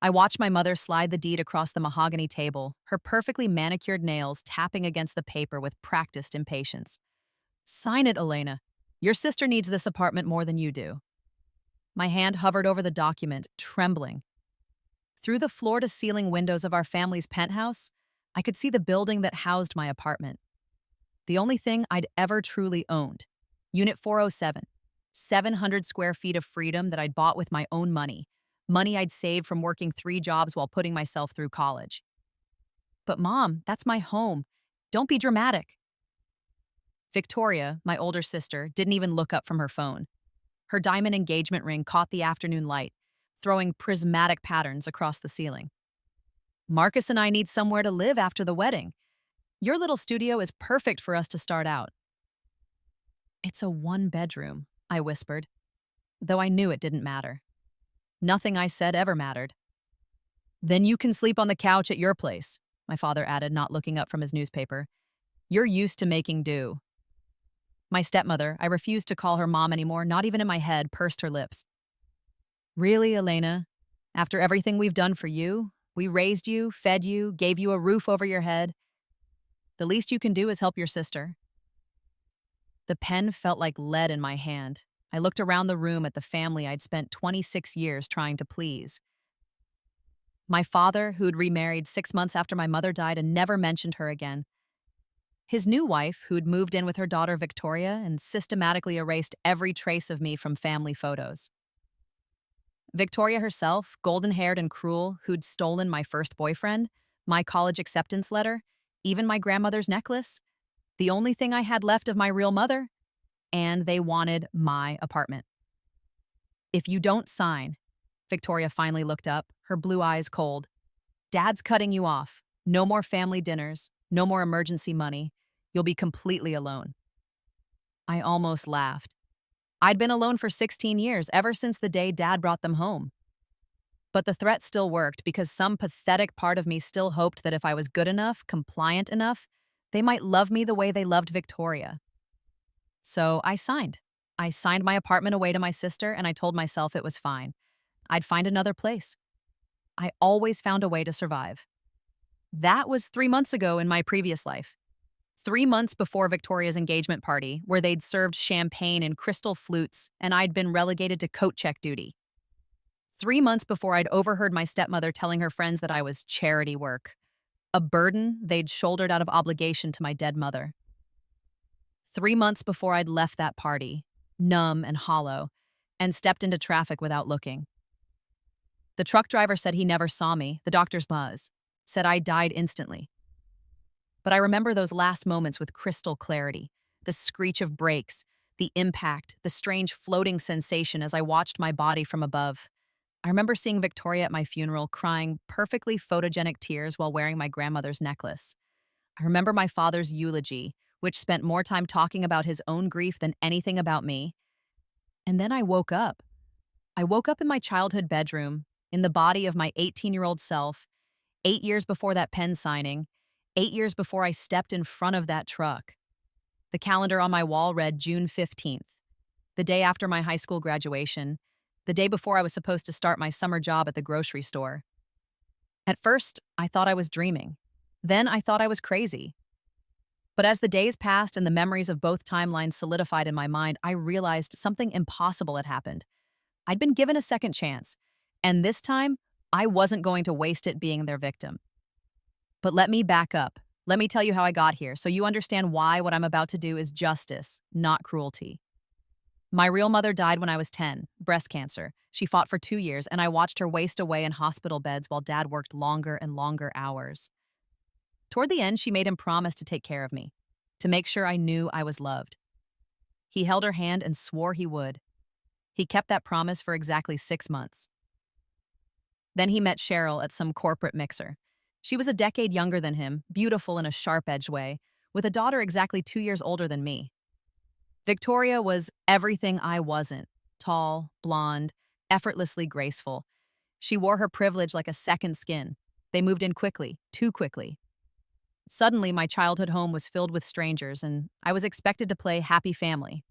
I watched my mother slide the deed across the mahogany table, her perfectly manicured nails tapping against the paper with practiced impatience. Sign it, Elena. Your sister needs this apartment more than you do. My hand hovered over the document, trembling. Through the floor-to-ceiling windows of our family's penthouse, I could see the building that housed my apartment. The only thing I'd ever truly owned. Unit 407. 700 square feet of freedom that I'd bought with my own money. Money I'd saved from working 3 jobs while putting myself through college. But Mom, that's my home. Don't be dramatic. Victoria, my older sister, didn't even look up from her phone. Her diamond engagement ring caught the afternoon light, throwing prismatic patterns across the ceiling. Marcus and I need somewhere to live after the wedding. Your little studio is perfect for us to start out. It's a 1-bedroom, I whispered, though I knew it didn't matter. Nothing I said ever mattered. Then you can sleep on the couch at your place, my father added, not looking up from his newspaper. You're used to making do. My stepmother, I refused to call her mom anymore, not even in my head, pursed her lips. Really, Elena? After everything we've done for you, we raised you, fed you, gave you a roof over your head. The least you can do is help your sister. The pen felt like lead in my hand. I looked around the room at the family I'd spent 26 years trying to please. My father, who'd remarried 6 months after my mother died and never mentioned her again. His new wife, who'd moved in with her daughter Victoria and systematically erased every trace of me from family photos. Victoria herself, golden-haired and cruel, who'd stolen my first boyfriend, my college acceptance letter, even my grandmother's necklace, the only thing I had left of my real mother, and they wanted my apartment. If you don't sign, Victoria finally looked up, her blue eyes cold. Dad's cutting you off. No more family dinners, no more emergency money. You'll be completely alone. I almost laughed. I'd been alone for 16 years, ever since the day Dad brought them home. But the threat still worked because some pathetic part of me still hoped that if I was good enough, compliant enough, they might love me the way they loved Victoria. So I signed. I signed my apartment away to my sister, and I told myself it was fine. I'd find another place. I always found a way to survive. That was 3 months ago in my previous life. 3 months before Victoria's engagement party, where they'd served champagne and crystal flutes, and I'd been relegated to coat check duty. 3 months before I'd overheard my stepmother telling her friends that I was charity work, a burden they'd shouldered out of obligation to my dead mother. 3 months before I'd left that party, numb and hollow, and stepped into traffic without looking. The truck driver said he never saw me, the doctor's buzz, said I died instantly. But I remember those last moments with crystal clarity, the screech of brakes, the impact, the strange floating sensation as I watched my body from above. I remember seeing Victoria at my funeral, crying perfectly photogenic tears while wearing my grandmother's necklace. I remember my father's eulogy, which spent more time talking about his own grief than anything about me. And then I woke up. I woke up in my childhood bedroom, in the body of my 18-year-old self, 8 years before that pen signing, 8 years before I stepped in front of that truck. The calendar on my wall read June 15th, the day after my high school graduation, the day before I was supposed to start my summer job at the grocery store. At first, I thought I was dreaming. Then I thought I was crazy. But as the days passed and the memories of both timelines solidified in my mind, I realized something impossible had happened. I'd been given a second chance, and this time, I wasn't going to waste it being their victim. But let me back up. Let me tell you how I got here, so you understand why what I'm about to do is justice, not cruelty. My real mother died when I was 10, breast cancer. She fought for 2 years, and I watched her waste away in hospital beds while Dad worked longer and longer hours. Toward the end, she made him promise to take care of me, to make sure I knew I was loved. He held her hand and swore he would. He kept that promise for exactly 6 months. Then he met Cheryl at some corporate mixer. She was a decade younger than him, beautiful in a sharp-edged way, with a daughter exactly 2 years older than me. Victoria was everything I wasn't, tall, blonde, effortlessly graceful. She wore her privilege like a second skin. They moved in quickly, too quickly. Suddenly, my childhood home was filled with strangers, and I was expected to play happy family.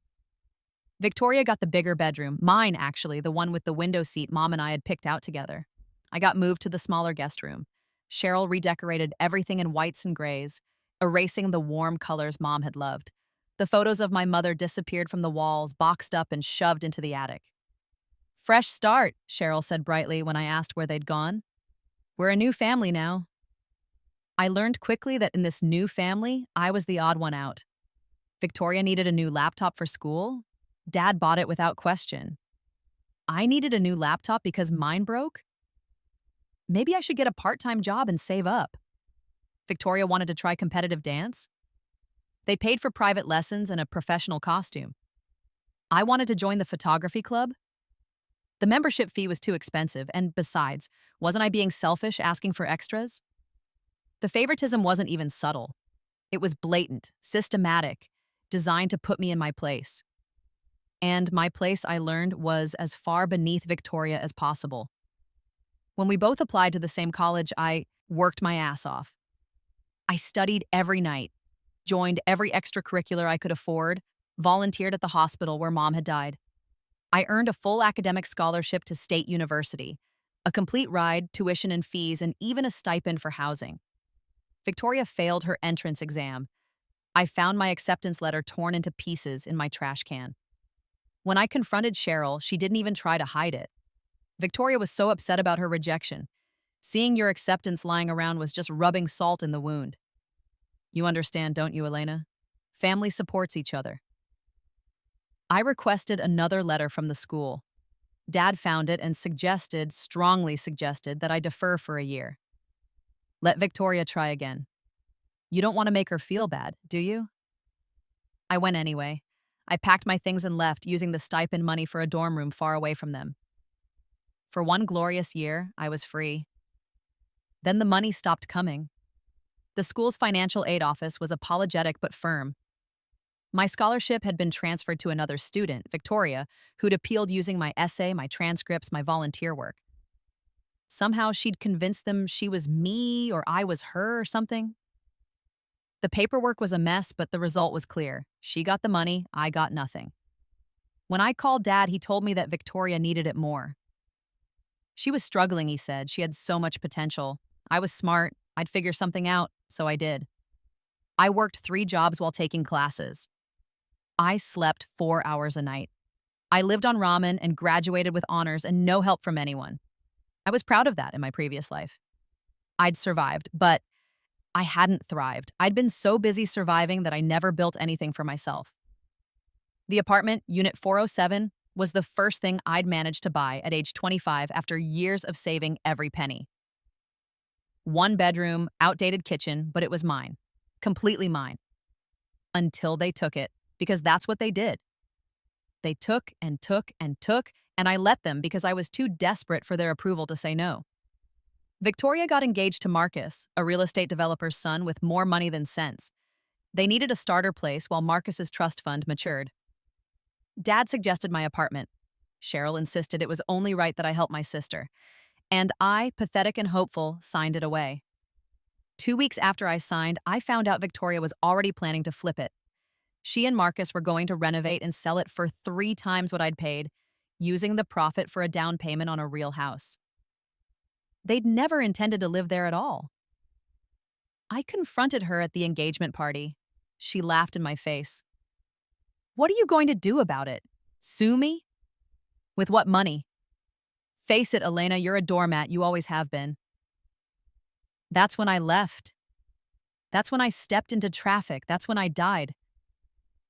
Victoria got the bigger bedroom, mine actually, the one with the window seat Mom and I had picked out together. I got moved to the smaller guest room. Cheryl redecorated everything in whites and grays, erasing the warm colors Mom had loved. The photos of my mother disappeared from the walls, boxed up and shoved into the attic. Fresh start, Cheryl said brightly when I asked where they'd gone. We're a new family now. I learned quickly that in this new family, I was the odd one out. Victoria needed a new laptop for school. Dad bought it without question. I needed a new laptop because mine broke? Maybe I should get a part-time job and save up. Victoria wanted to try competitive dance. They paid for private lessons and a professional costume. I wanted to join the photography club. The membership fee was too expensive, and besides, wasn't I being selfish asking for extras? The favoritism wasn't even subtle. It was blatant, systematic, designed to put me in my place. And my place, I learned, was as far beneath Victoria as possible. When we both applied to the same college, I worked my ass off. I studied every night, joined every extracurricular I could afford, volunteered at the hospital where Mom had died. I earned a full academic scholarship to State University, a complete ride, tuition and fees, and even a stipend for housing. Victoria failed her entrance exam. I found my acceptance letter torn into pieces in my trash can. When I confronted Cheryl, she didn't even try to hide it. Victoria was so upset about her rejection. Seeing your acceptance lying around was just rubbing salt in the wound. You understand, don't you, Elena? Family supports each other. I requested another letter from the school. Dad found it and strongly suggested, that I defer for a year. Let Victoria try again. You don't want to make her feel bad, do you? I went anyway. I packed my things and left, using the stipend money for a dorm room far away from them. For one glorious year, I was free. Then the money stopped coming. The school's financial aid office was apologetic but firm. My scholarship had been transferred to another student, Victoria, who'd appealed using my essay, my transcripts, my volunteer work. Somehow she'd convinced them she was me or I was her or something. The paperwork was a mess, but the result was clear. She got the money, I got nothing. When I called Dad, he told me that Victoria needed it more. She was struggling, he said. She had so much potential. I was smart. I'd figure something out, so I did. I worked 3 jobs while taking classes. I slept 4 hours a night. I lived on ramen and graduated with honors and no help from anyone. I was proud of that in my previous life. I'd survived, but I hadn't thrived. I'd been so busy surviving that I never built anything for myself. The apartment, Unit 407, was the first thing I'd managed to buy at age 25 after years of saving every penny. 1 bedroom, outdated kitchen, but it was mine. Completely mine. Until they took it, because that's what they did. They took and took and took, and I let them because I was too desperate for their approval to say no. Victoria got engaged to Marcus, a real estate developer's son with more money than sense. They needed a starter place while Marcus's trust fund matured. Dad suggested my apartment. Cheryl insisted it was only right that I help my sister. And I, pathetic and hopeful, signed it away. 2 weeks after I signed, I found out Victoria was already planning to flip it. She and Marcus were going to renovate and sell it for 3 times what I'd paid, using the profit for a down payment on a real house. They'd never intended to live there at all. I confronted her at the engagement party. She laughed in my face. What are you going to do about it? Sue me? With what money? Face it, Elena, you're a doormat. You always have been. That's when I left. That's when I stepped into traffic. That's when I died.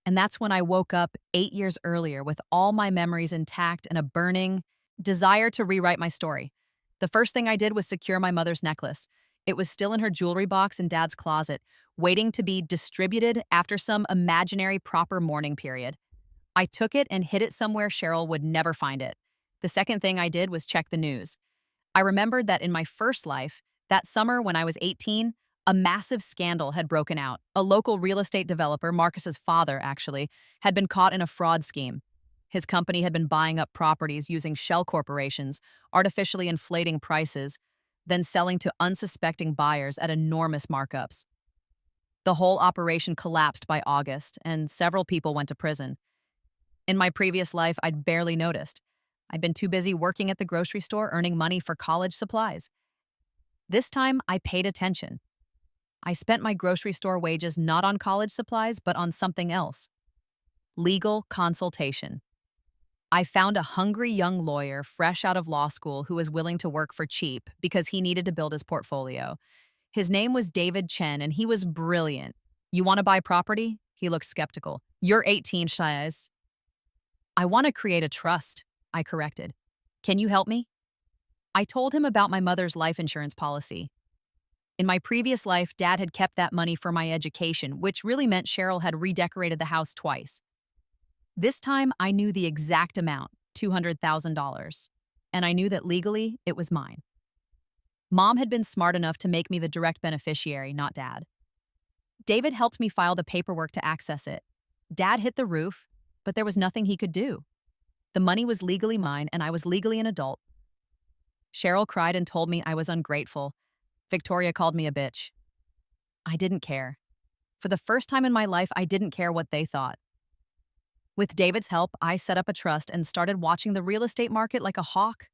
And that's when I woke up 8 years earlier with all my memories intact and a burning desire to rewrite my story. The first thing I did was secure my mother's necklace. It was still in her jewelry box in Dad's closet, waiting to be distributed after some imaginary proper mourning period. I took it and hid it somewhere Cheryl would never find it. The second thing I did was check the news. I remembered that in my first life, that summer when I was 18, a massive scandal had broken out. A local real estate developer, Marcus's father actually, had been caught in a fraud scheme. His company had been buying up properties using shell corporations, artificially inflating prices, then selling to unsuspecting buyers at enormous markups. The whole operation collapsed by August, and several people went to prison. In my previous life, I'd barely noticed. I'd been too busy working at the grocery store earning money for college supplies. This time, I paid attention. I spent my grocery store wages not on college supplies, but on something else: legal consultation. I found a hungry young lawyer fresh out of law school who was willing to work for cheap because he needed to build his portfolio. His name was David Chen, and he was brilliant. "You want to buy property?" He looked skeptical. "You're 18, Shaz." "I want to create a trust," I corrected. "Can you help me?" I told him about my mother's life insurance policy. In my previous life, Dad had kept that money for my education, which really meant Cheryl had redecorated the house twice. This time, I knew the exact amount, $200,000, and I knew that legally, it was mine. Mom had been smart enough to make me the direct beneficiary, not Dad. David helped me file the paperwork to access it. Dad hit the roof, but there was nothing he could do. The money was legally mine, and I was legally an adult. Cheryl cried and told me I was ungrateful. Victoria called me a bitch. I didn't care. For the first time in my life, I didn't care what they thought. With David's help, I set up a trust and started watching the real estate market like a hawk.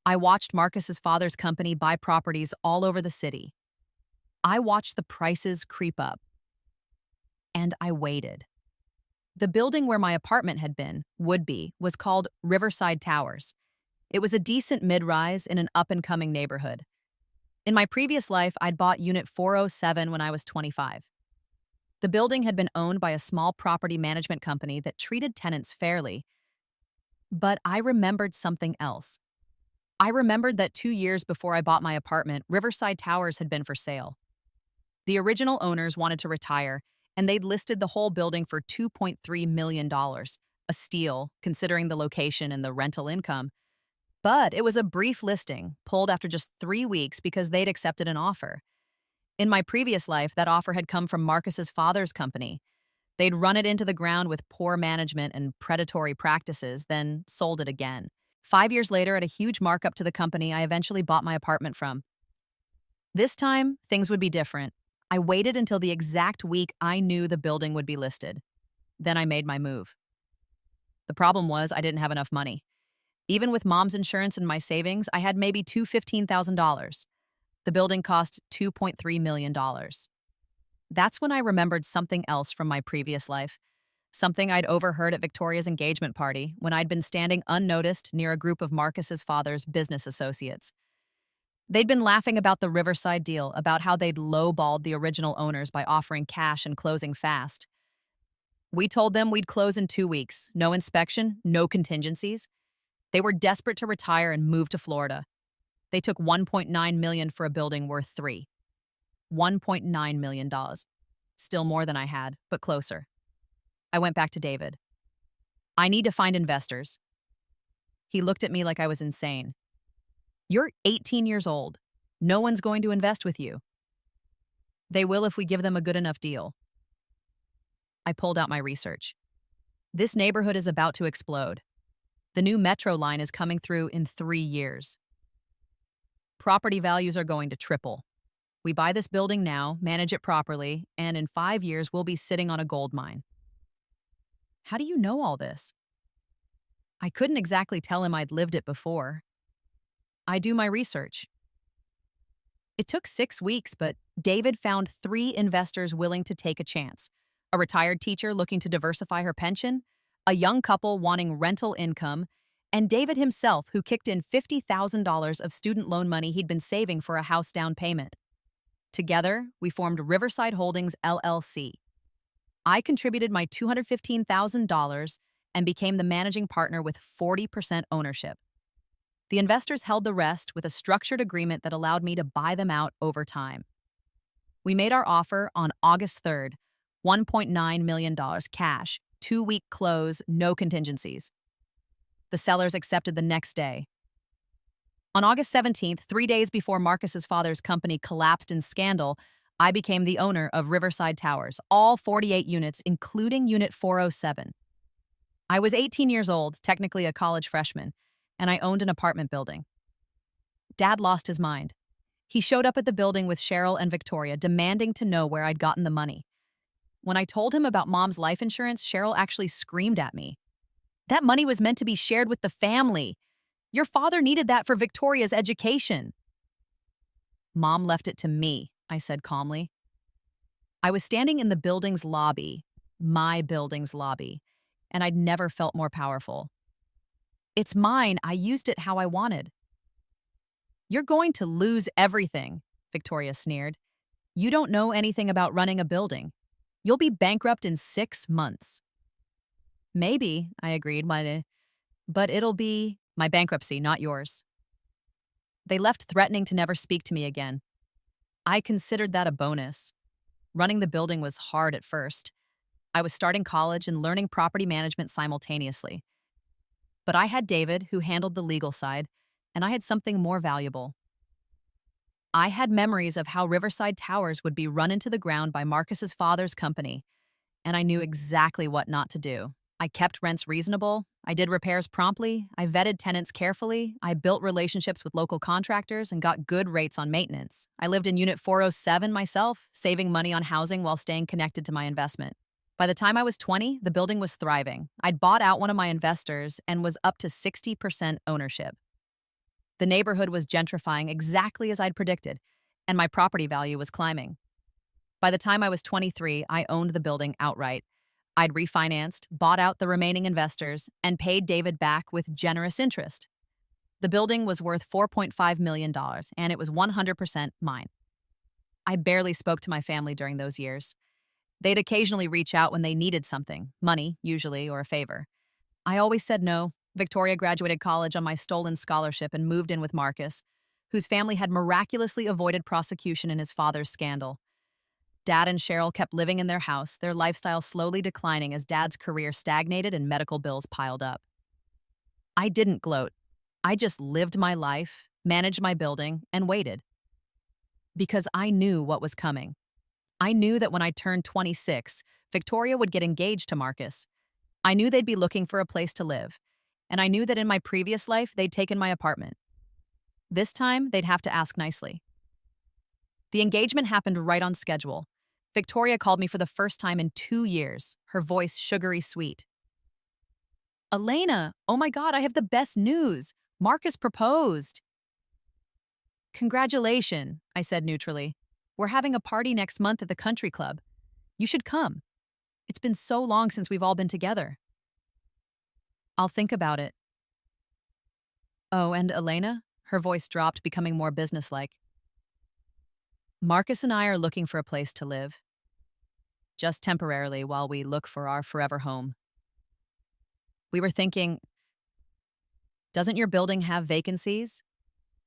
I watched Marcus's father's company buy properties all over the city. I watched the prices creep up. And I waited. The building where my apartment had been, would be, was called Riverside Towers. It was a decent mid-rise in an up-and-coming neighborhood. In my previous life, I'd bought Unit 407 when I was 25. The building had been owned by a small property management company that treated tenants fairly. But I remembered something else. I remembered that 2 years before I bought my apartment, Riverside Towers had been for sale. The original owners wanted to retire, and they'd listed the whole building for $2.3 million, a steal, considering the location and the rental income. But it was a brief listing, pulled after just 3 weeks because they'd accepted an offer. In my previous life, that offer had come from Marcus's father's company. They'd run it into the ground with poor management and predatory practices, then sold it again. 5 years later, at a huge markup to the company I eventually bought my apartment from. This time, things would be different. I waited until the exact week I knew the building would be listed. Then I made my move. The problem was I didn't have enough money. Even with Mom's insurance and my savings, I had maybe $15,000. The building cost $2.3 million. That's when I remembered something else from my previous life, something I'd overheard at Victoria's engagement party when I'd been standing unnoticed near a group of Marcus's father's business associates. They'd been laughing about the Riverside deal, about how they'd lowballed the original owners by offering cash and closing fast. We told them we'd close in 2 weeks, no inspection, no contingencies. They were desperate to retire and move to Florida. They took $1.9 million for a building worth $3. $1.9 million. Still more than I had, but closer. I went back to David. "I need to find investors." He looked at me like I was insane. "You're 18 years old. No one's going to invest with you." "They will if we give them a good enough deal." I pulled out my research. This neighborhood is about to explode. The new metro line is coming through in 3 years. Property values are going to triple. We buy this building now, manage it properly, and in 5 years we'll be sitting on a gold mine. "How do you know all this?" I couldn't exactly tell him I'd lived it before. I do my research. It took 6 weeks, but David found 3 investors willing to take a chance. A retired teacher looking to diversify her pension, a young couple wanting rental income, and David himself, who kicked in $50,000 of student loan money he'd been saving for a house down payment. Together, we formed Riverside Holdings, LLC. I contributed my $215,000 and became the managing partner with 40% ownership. The investors held the rest with a structured agreement that allowed me to buy them out over time. We made our offer on August 3rd, $1.9 million cash, 2-week close, no contingencies. The sellers accepted the next day. On August 17th, 3 days before Marcus's father's company collapsed in scandal, I became the owner of Riverside Towers, all 48 units, including Unit 407. I was 18 years old, technically a college freshman, and I owned an apartment building. Dad lost his mind. He showed up at the building with Cheryl and Victoria, demanding to know where I'd gotten the money. When I told him about Mom's life insurance, Cheryl actually screamed at me. That money was meant to be shared with the family. Your father needed that for Victoria's education. Mom left it to me, I said calmly. I was standing in the building's lobby, my building's lobby, and I'd never felt more powerful. It's mine, I used it how I wanted. You're going to lose everything, Victoria sneered. You don't know anything about running a building. You'll be bankrupt in 6 months. Maybe, I agreed, but it'll be my bankruptcy, not yours. They left threatening to never speak to me again. I considered that a bonus. Running the building was hard at first. I was starting college and learning property management simultaneously. But I had David, who handled the legal side, and I had something more valuable. I had memories of how Riverside Towers would be run into the ground by Marcus's father's company, and I knew exactly what not to do. I kept rents reasonable, I did repairs promptly, I vetted tenants carefully, I built relationships with local contractors and got good rates on maintenance. I lived in Unit 407 myself, saving money on housing while staying connected to my investment. By the time I was 20, the building was thriving. I'd bought out one of my investors and was up to 60% ownership. The neighborhood was gentrifying exactly as I'd predicted, and my property value was climbing. By the time I was 23, I owned the building outright. I'd refinanced, bought out the remaining investors, and paid David back with generous interest. The building was worth $4.5 million, and it was 100% mine. I barely spoke to my family during those years. They'd occasionally reach out when they needed something, money, usually, or a favor. I always said no. Victoria graduated college on my stolen scholarship and moved in with Marcus, whose family had miraculously avoided prosecution in his father's scandal. Dad and Cheryl kept living in their house, their lifestyle slowly declining as Dad's career stagnated and medical bills piled up. I didn't gloat. I just lived my life, managed my building, and waited. Because I knew what was coming. I knew that when I turned 26, Victoria would get engaged to Marcus. I knew they'd be looking for a place to live. And I knew that in my previous life, they'd taken my apartment. This time, they'd have to ask nicely. The engagement happened right on schedule. Victoria called me for the first time in 2 years, her voice sugary sweet. Elena, oh my God, I have the best news. Marcus proposed. Congratulations, I said neutrally. We're having a party next month at the country club. You should come. It's been so long since we've all been together. I'll think about it. Oh, and Elena? Her voice dropped, becoming more businesslike. Marcus and I are looking for a place to live. Just temporarily while we look for our forever home. We were thinking, doesn't your building have vacancies?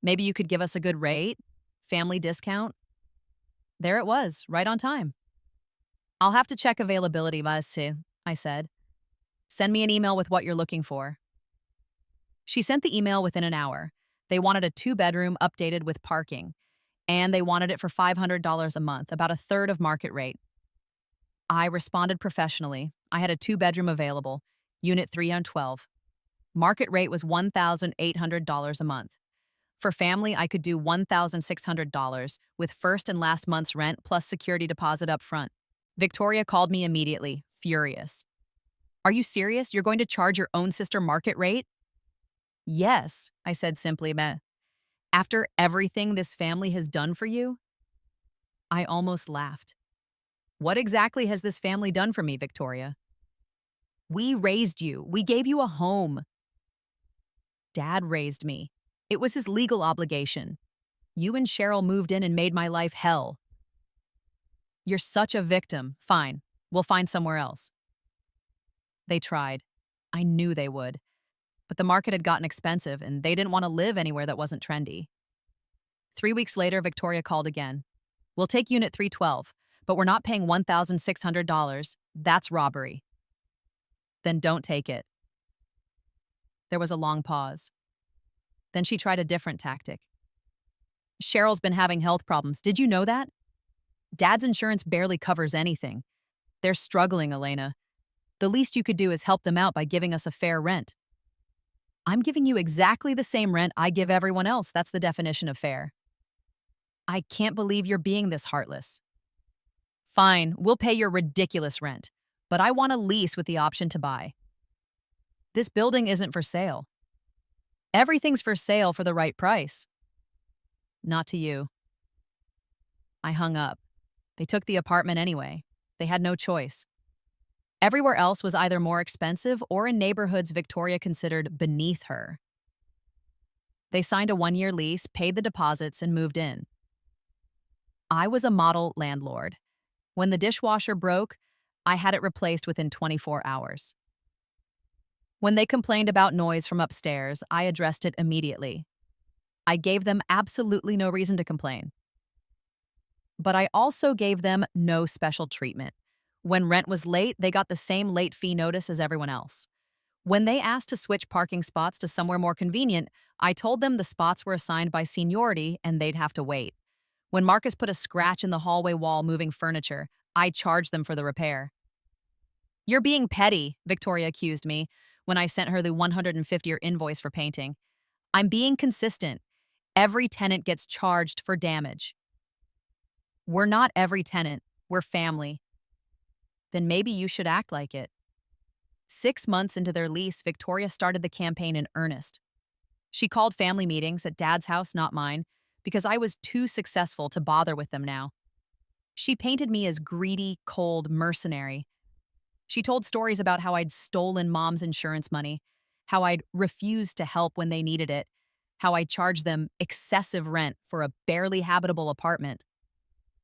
Maybe you could give us a good rate? Family discount? There it was, right on time. I'll have to check availability, I said. Send me an email with what you're looking for. She sent the email within an hour. They wanted a 2-bedroom updated with parking, and they wanted it for $500 a month, about a third of market rate. I responded professionally. I had a 2-bedroom available, Unit 312. Market rate was $1,800 a month. For family, I could do $1,600 with first and last month's rent plus security deposit up front. Victoria called me immediately, furious. Are you serious? You're going to charge your own sister market rate? Yes, I said simply, meh. After everything this family has done for you? I almost laughed. What exactly has this family done for me, Victoria? We raised you. We gave you a home. Dad raised me. It was his legal obligation. You and Cheryl moved in and made my life hell. You're such a victim. Fine. We'll find somewhere else. They tried. I knew they would. But the market had gotten expensive, and they didn't want to live anywhere that wasn't trendy. 3 weeks later, Victoria called again. We'll take Unit 312, but we're not paying $1,600. That's robbery. Then don't take it. There was a long pause. Then she tried a different tactic. Cheryl's been having health problems. Did you know that? Dad's insurance barely covers anything. They're struggling, Elena. The least you could do is help them out by giving us a fair rent. I'm giving you exactly the same rent I give everyone else. That's the definition of fair. I can't believe you're being this heartless. Fine, we'll pay your ridiculous rent, but I want a lease with the option to buy. This building isn't for sale. Everything's for sale for the right price. Not to you. I hung up. They took the apartment anyway. They had no choice. Everywhere else was either more expensive or in neighborhoods Victoria considered beneath her. They signed a 1-year lease, paid the deposits, and moved in. I was a model landlord. When the dishwasher broke, I had it replaced within 24 hours. When they complained about noise from upstairs, I addressed it immediately. I gave them absolutely no reason to complain. But I also gave them no special treatment. When rent was late, they got the same late fee notice as everyone else. When they asked to switch parking spots to somewhere more convenient, I told them the spots were assigned by seniority and they'd have to wait. When Marcus put a scratch in the hallway wall moving furniture, I charged them for the repair. "You're being petty," Victoria accused me when I sent her the $150 invoice for painting. "I'm being consistent. Every tenant gets charged for damage." "We're not every tenant. We're family." "Then maybe you should act like it." 6 months into their lease, Victoria started the campaign in earnest. She called family meetings at Dad's house, not mine, because I was too successful to bother with them now. She painted me as greedy, cold, mercenary. She told stories about how I'd stolen Mom's insurance money, how I'd refused to help when they needed it, how I charged them excessive rent for a barely habitable apartment.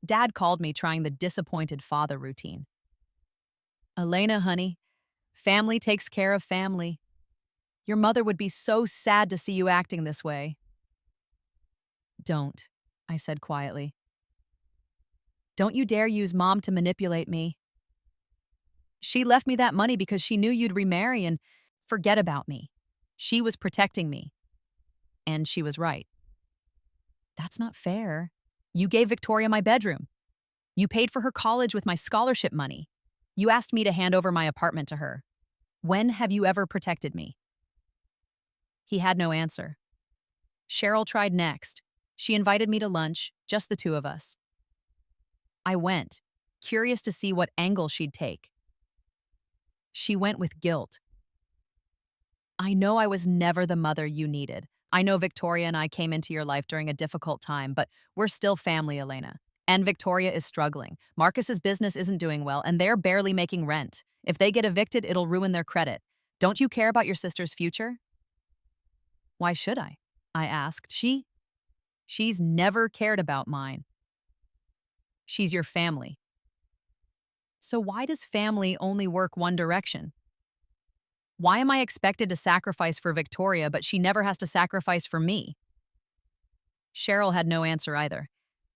Dad called me trying the disappointed father routine. "Elena, honey, family takes care of family. Your mother would be so sad to see you acting this way." "Don't," I said quietly. "Don't you dare use Mom to manipulate me. She left me that money because she knew you'd remarry and forget about me. She was protecting me. And she was right." "That's not fair. You gave Victoria my bedroom. You paid for her college with my scholarship money. You asked me to hand over my apartment to her. When have you ever protected me?" He had no answer. Cheryl tried next. She invited me to lunch, just the two of us. I went, curious to see what angle she'd take. She went with guilt. "I know I was never the mother you needed. I know Victoria and I came into your life during a difficult time, but we're still family, Elena. And Victoria is struggling. Marcus's business isn't doing well, and they're barely making rent. If they get evicted, it'll ruin their credit. Don't you care about your sister's future?" "Why should I?" I asked. She's never cared about mine. She's your family. So why does family only work one direction? Why am I expected to sacrifice for Victoria, but she never has to sacrifice for me? Cheryl had no answer either.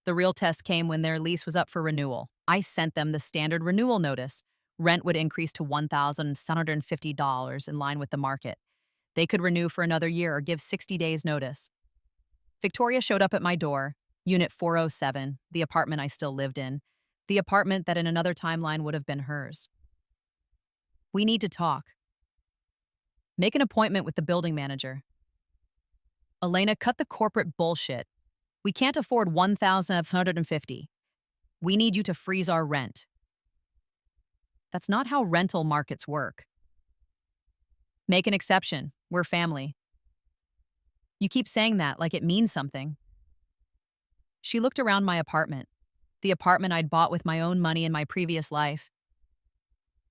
The real test came when their lease was up for renewal. I sent them the standard renewal notice. Rent would increase to $1,750 in line with the market. They could renew for another year or give 60 days notice. Victoria showed up at my door, Unit 407, the apartment I still lived in, the apartment that in another timeline would have been hers. "We need to talk." "Make an appointment with the building manager." "Elena, cut the corporate bullshit. We can't afford $1,750. We need you to freeze our rent." "That's not how rental markets work." "Make an exception. We're family." "You keep saying that like it means something." She looked around my apartment, the apartment I'd bought with my own money in my previous life,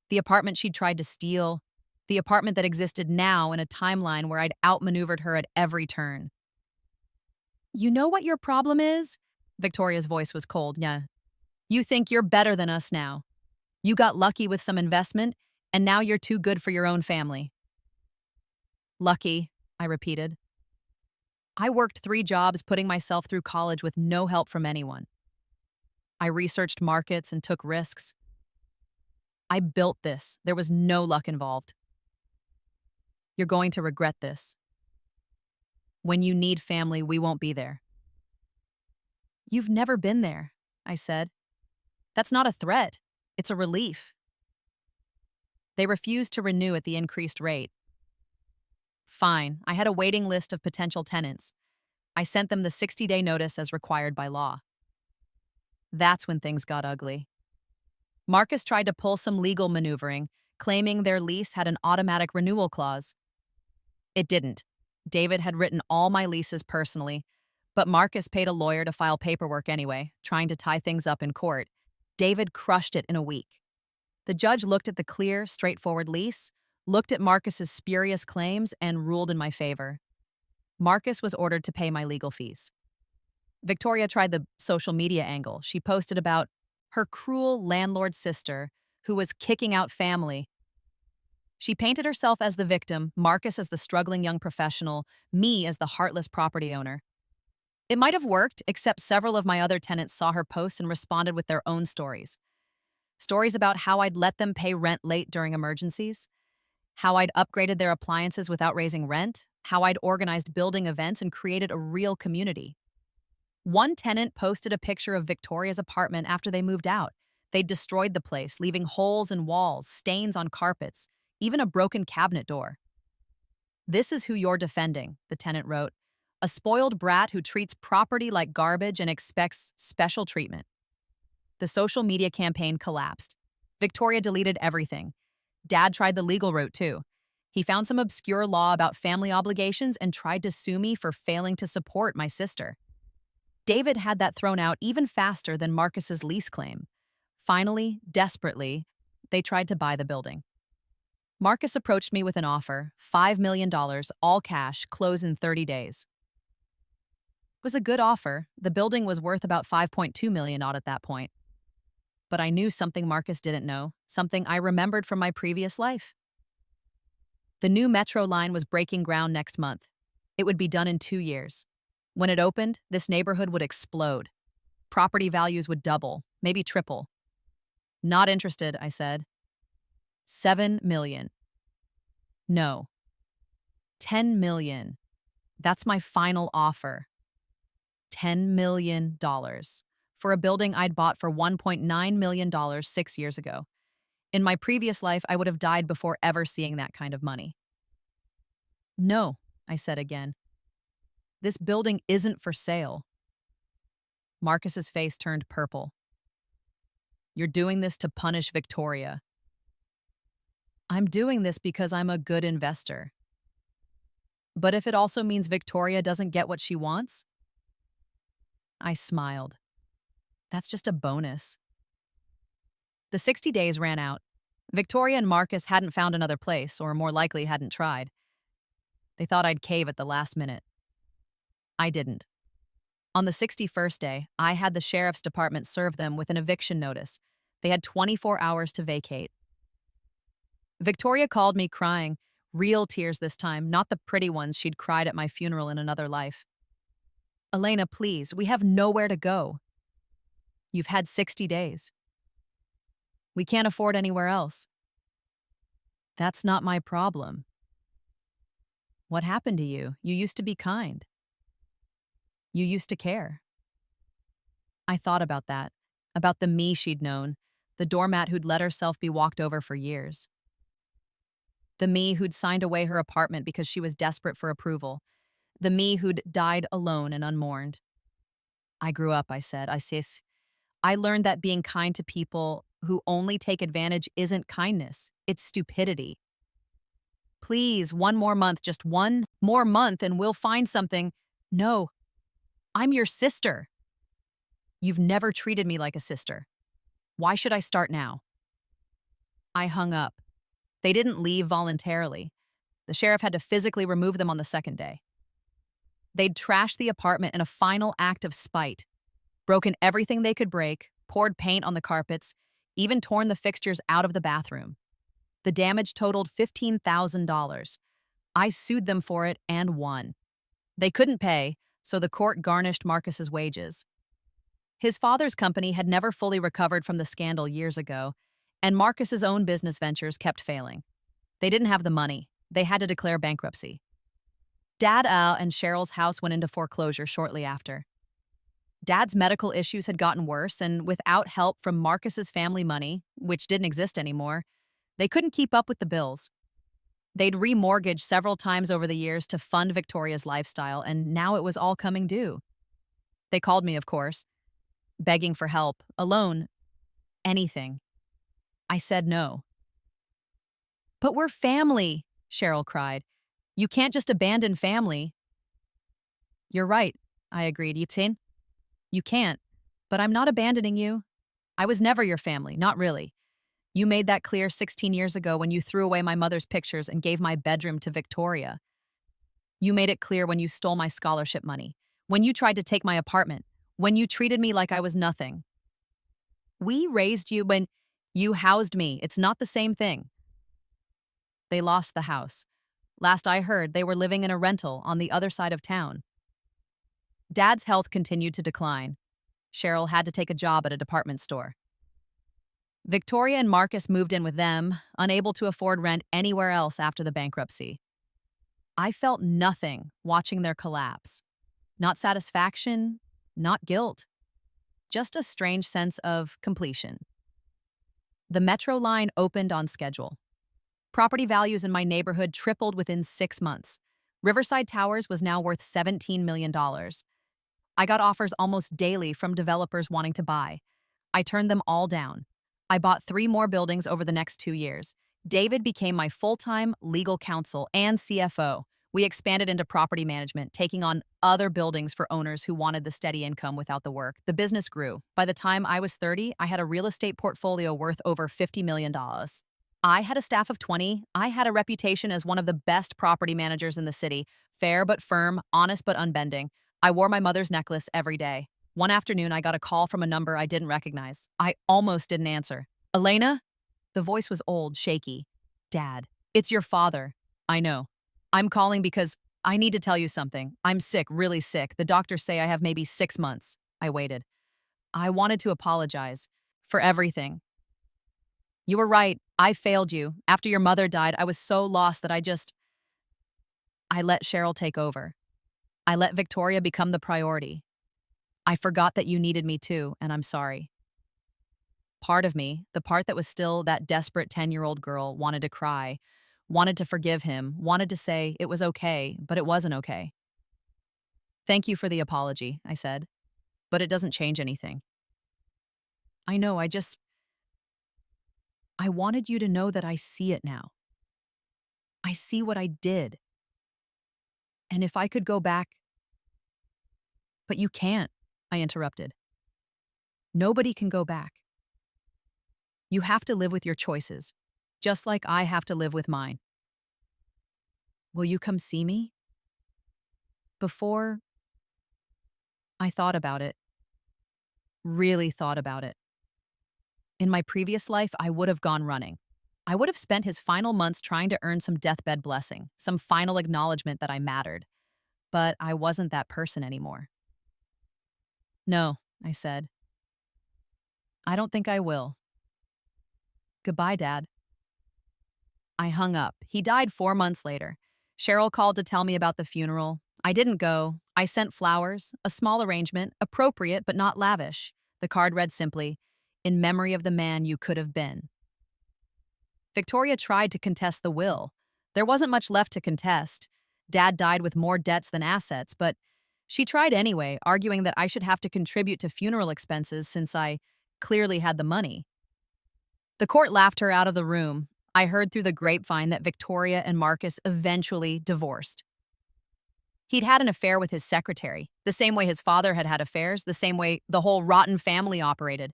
the apartment she'd tried to steal, the apartment that existed now in a timeline where I'd outmaneuvered her at every turn. "You know what your problem is?" Victoria's voice was cold. "Yeah. You think you're better than us now. You got lucky with some investment, and now you're too good for your own family." "Lucky," I repeated. I worked 3 jobs putting myself through college with no help from anyone. I researched markets and took risks. I built this. There was no luck involved. You're going to regret this. When you need family, we won't be there." "You've never been there," I said. "That's not a threat. It's a relief." They refused to renew at the increased rate. Fine, I had a waiting list of potential tenants. I sent them the 60-day notice as required by law. That's when things got ugly. Marcus tried to pull some legal maneuvering, claiming their lease had an automatic renewal clause. It didn't. David had written all my leases personally, but Marcus paid a lawyer to file paperwork anyway, trying to tie things up in court. David crushed it in a week. The judge looked at the clear, straightforward lease, looked at Marcus's spurious claims, and ruled in my favor. Marcus was ordered to pay my legal fees. Victoria tried the social media angle. She posted about her cruel landlord sister who was kicking out family. She painted herself as the victim, Marcus as the struggling young professional, me as the heartless property owner. It might have worked, except several of my other tenants saw her posts and responded with their own stories. Stories about how I'd let them pay rent late during emergencies, how I'd upgraded their appliances without raising rent, how I'd organized building events and created a real community. One tenant posted a picture of Victoria's apartment after they moved out. They'd destroyed the place, leaving holes in walls, stains on carpets, even a broken cabinet door. "This is who you're defending," the tenant wrote. "A spoiled brat who treats property like garbage and expects special treatment." The social media campaign collapsed. Victoria deleted everything. Dad tried the legal route too. He found some obscure law about family obligations and tried to sue me for failing to support my sister. David had that thrown out even faster than Marcus's lease claim. Finally, desperately, they tried to buy the building. Marcus approached me with an offer, $5 million, all cash, close in 30 days. It was a good offer. The building was worth about $5.2 million odd at that point. But I knew something Marcus didn't know, something I remembered from my previous life. The new metro line was breaking ground next month. It would be done in 2 years. When it opened, this neighborhood would explode. Property values would double, maybe triple. "Not interested," I said. $7 million. "No. $10 million. That's my final offer. $10 million. For a building I'd bought for $1.9 million 6 years ago. In my previous life, I would have died before ever seeing that kind of money." "No," I said again. "This building isn't for sale." Marcus's face turned purple. "You're doing this to punish Victoria." "I'm doing this because I'm a good investor." "But if it also means Victoria doesn't get what she wants?" I smiled. "That's just a bonus." The 60 days ran out. Victoria and Marcus hadn't found another place, or more likely hadn't tried. They thought I'd cave at the last minute. I didn't. On the 61st day, I had the sheriff's department serve them with an eviction notice. They had 24 hours to vacate. Victoria called me crying, real tears this time, not the pretty ones she'd cried at my funeral in another life. "Elena, please, we have nowhere to go. You've had 60 days. We can't afford anywhere else." "That's not my problem." "What happened to you? You used to be kind. You used to care." I thought about that, about the me she'd known, the doormat who'd let herself be walked over for years. The me who'd signed away her apartment because she was desperate for approval. The me who'd died alone and unmourned. "I grew up," I said. I learned that being kind to people who only take advantage isn't kindness, it's stupidity. "Please, one more month, just one more month, and we'll find something." "No, I'm your sister." "You've never treated me like a sister. Why should I start now?" I hung up. They didn't leave voluntarily. The sheriff had to physically remove them on the second day. They'd trashed the apartment in a final act of spite, broken everything they could break, poured paint on the carpets, even torn the fixtures out of the bathroom. The damage totaled $15,000. I sued them for it and won. They couldn't pay, so the court garnished Marcus's wages. His father's company had never fully recovered from the scandal years ago, and Marcus's own business ventures kept failing. They didn't have the money. They had to declare bankruptcy. Dad and Cheryl's house went into foreclosure shortly after. Dad's medical issues had gotten worse, and without help from Marcus's family money, which didn't exist anymore, they couldn't keep up with the bills. They'd remortgaged several times over the years to fund Victoria's lifestyle, and now it was all coming due. They called me, of course, begging for help, a loan, anything. I said no. But we're family, Cheryl cried. You can't just abandon family. You're right, I agreed. Yitzin, you can't. But I'm not abandoning you. I was never your family, not really. You made that clear 16 years ago when you threw away my mother's pictures and gave my bedroom to Victoria. You made it clear when you stole my scholarship money, when you tried to take my apartment, when you treated me like I was nothing. We raised you when you housed me. It's not the same thing. They lost the house. Last I heard, they were living in a rental on the other side of town. Dad's health continued to decline. Cheryl had to take a job at a department store. Victoria and Marcus moved in with them, unable to afford rent anywhere else after the bankruptcy. I felt nothing watching their collapse. Not satisfaction, not guilt. Just a strange sense of completion. The metro line opened on schedule. Property values in my neighborhood tripled within 6 months. Riverside Towers was now worth $17 million. I got offers almost daily from developers wanting to buy. I turned them all down. I bought 3 more buildings over the next 2 years. David became my full-time legal counsel and CFO. We expanded into property management, taking on other buildings for owners who wanted the steady income without the work. The business grew. By the time I was 30, I had a real estate portfolio worth over $50 million. I had a staff of 20. I had a reputation as one of the best property managers in the city. Fair but firm, honest but unbending. I wore my mother's necklace every day. One afternoon, I got a call from a number I didn't recognize. I almost didn't answer. Elena? The voice was old, shaky. Dad, it's your father. I know. I'm calling because I need to tell you something. I'm sick, really sick. The doctors say I have maybe 6 months. I waited. I wanted to apologize for everything. You were right. I failed you. After your mother died, I was so lost that I let Cheryl take over. I let Victoria become the priority. I forgot that you needed me too, and I'm sorry. Part of me, the part that was still that desperate 10-year-old girl, wanted to cry, wanted to forgive him, wanted to say it was okay, but it wasn't okay. Thank you for the apology, I said, but it doesn't change anything. I know, I wanted you to know that I see it now. I see what I did. And if I could go back. But you can't, I interrupted. Nobody can go back. You have to live with your choices, just like I have to live with mine. Will you come see me? Before, I thought about it. Really thought about it. In my previous life, I would have gone running. I would have spent his final months trying to earn some deathbed blessing, some final acknowledgement that I mattered. But I wasn't that person anymore. No, I said. I don't think I will. Goodbye, Dad. I hung up. He died 4 months later. Cheryl called to tell me about the funeral. I didn't go. I sent flowers, a small arrangement, appropriate but not lavish. The card read simply, "In memory of the man you could have been." Victoria tried to contest the will. There wasn't much left to contest. Dad died with more debts than assets, but she tried anyway, arguing that I should have to contribute to funeral expenses since I clearly had the money. The court laughed her out of the room. I heard through the grapevine that Victoria and Marcus eventually divorced. He'd had an affair with his secretary, the same way his father had had affairs, the same way the whole rotten family operated.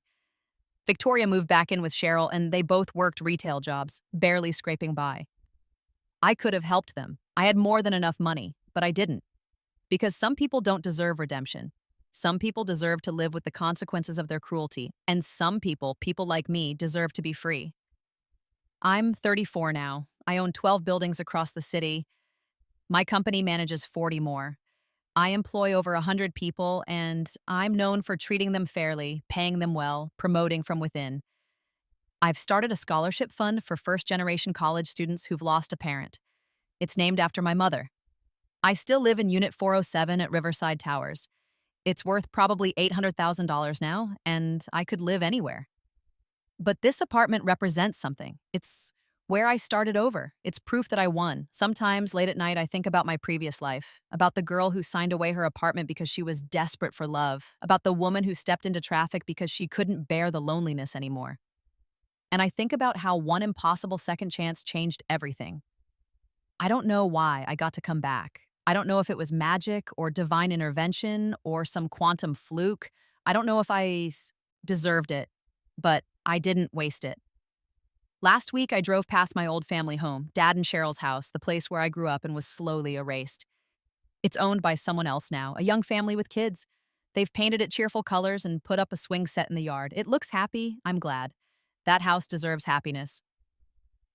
Victoria moved back in with Cheryl, and they both worked retail jobs, barely scraping by. I could have helped them. I had more than enough money, but I didn't. Because some people don't deserve redemption. Some people deserve to live with the consequences of their cruelty, and some people like me, deserve to be free. I'm 34 now. I own 12 buildings across the city. My company manages 40 more. I employ over 100 people, and I'm known for treating them fairly, paying them well, promoting from within. I've started a scholarship fund for first-generation college students who've lost a parent. It's named after my mother. I still live in Unit 407 at Riverside Towers. It's worth probably $800,000 now, and I could live anywhere. But this apartment represents something. It's where I started over. It's proof that I won. Sometimes late at night I think about my previous life, about the girl who signed away her apartment because she was desperate for love, about the woman who stepped into traffic because she couldn't bear the loneliness anymore. And I think about how one impossible second chance changed everything. I don't know why I got to come back. I don't know if it was magic or divine intervention or some quantum fluke. I don't know if deserved it, but I didn't waste it. Last week, I drove past my old family home, Dad and Cheryl's house, the place where I grew up and was slowly erased. It's owned by someone else now, a young family with kids. They've painted it cheerful colors and put up a swing set in the yard. It looks happy. I'm glad. That house deserves happiness.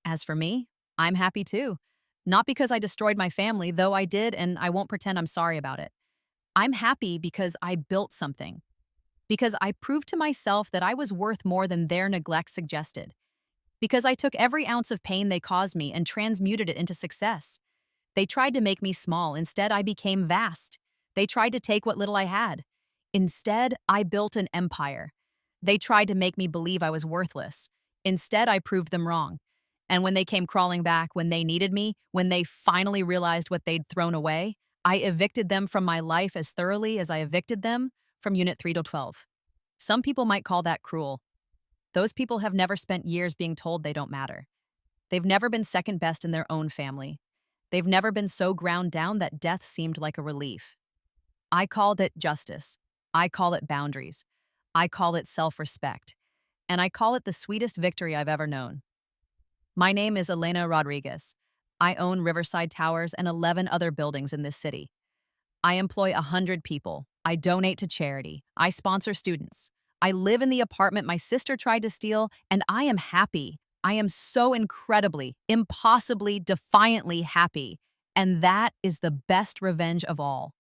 As for me, I'm happy too. Not because I destroyed my family, though I did, and I won't pretend I'm sorry about it. I'm happy because I built something. Because I proved to myself that I was worth more than their neglect suggested. Because I took every ounce of pain they caused me and transmuted it into success. They tried to make me small. Instead, I became vast. They tried to take what little I had. Instead, I built an empire. They tried to make me believe I was worthless. Instead, I proved them wrong. And when they came crawling back, when they needed me, when they finally realized what they'd thrown away, I evicted them from my life as thoroughly as I evicted them from Unit 3 to 12. Some people might call that cruel. Those people have never spent years being told they don't matter. They've never been second best in their own family. They've never been so ground down that death seemed like a relief. I called it justice. I call it boundaries. I call it self-respect. And I call it the sweetest victory I've ever known. My name is Elena Rodriguez. I own Riverside Towers and 11 other buildings in this city. I employ 100 people. I donate to charity. I sponsor students. I live in the apartment my sister tried to steal, and I am happy. I am so incredibly, impossibly, defiantly happy. And that is the best revenge of all.